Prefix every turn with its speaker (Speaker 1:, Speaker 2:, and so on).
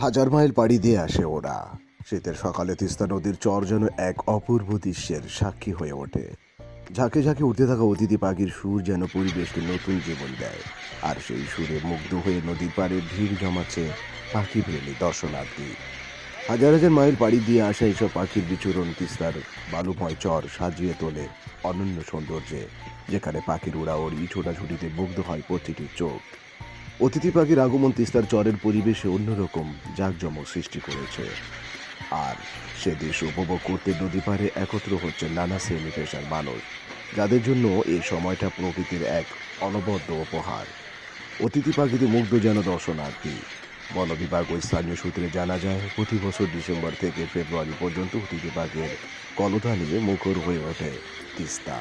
Speaker 1: হাজার মাইল পাড়ি দিয়ে আসে ওরা। শীতের সকালে তিস্তা নদীর চর যেন এক অপূর্ব দৃশ্যের সাক্ষী হয়ে ওঠে। ঝাঁকে ঝাঁকে উঠতে থাকা অতিথি পাখির সুর যেন পরিবেশকে নতুন জীবন দেয়। আর সেই সুরে মুগ্ধ হয়ে নদীর পাড়ে ভিড় জমাচ্ছে পাখি প্রেমী দর্শনার্থী। হাজার হাজার মাইল পাড়ি দিয়ে আসা এইসব পাখির বিচরণ তিস্তার বালুময় চর সাজিয়ে তোলে অনন্য সৌন্দর্যে, যেখানে পাখির উড়াউড়ি ছোটাছুটিতে মুগ্ধ হয় প্রতিটি চোখ। অতিথি পাখির আগমন তিস্তার চরের পরিবেশে অন্যরকম জাঁকজমক সৃষ্টি করেছে। আর সে দৃশ্য উপভোগ করতে নদী পাড়ে একত্র হচ্ছে নানা শ্রেণী পেশার মানুষ, যাদের জন্য এই সময়টা প্রকৃতির এক অনবদ্য উপহার। অতিথি পাখিতে মুগ্ধ যেন দর্শনার্থী। বন বিভাগ ও স্থানীয় সূত্রে জানা যায়, প্রতি বছর ডিসেম্বর থেকে ফেব্রুয়ারি পর্যন্ত অতিথি পাখির কলতানিয়ে মুখর হয়ে ওঠে তিস্তা।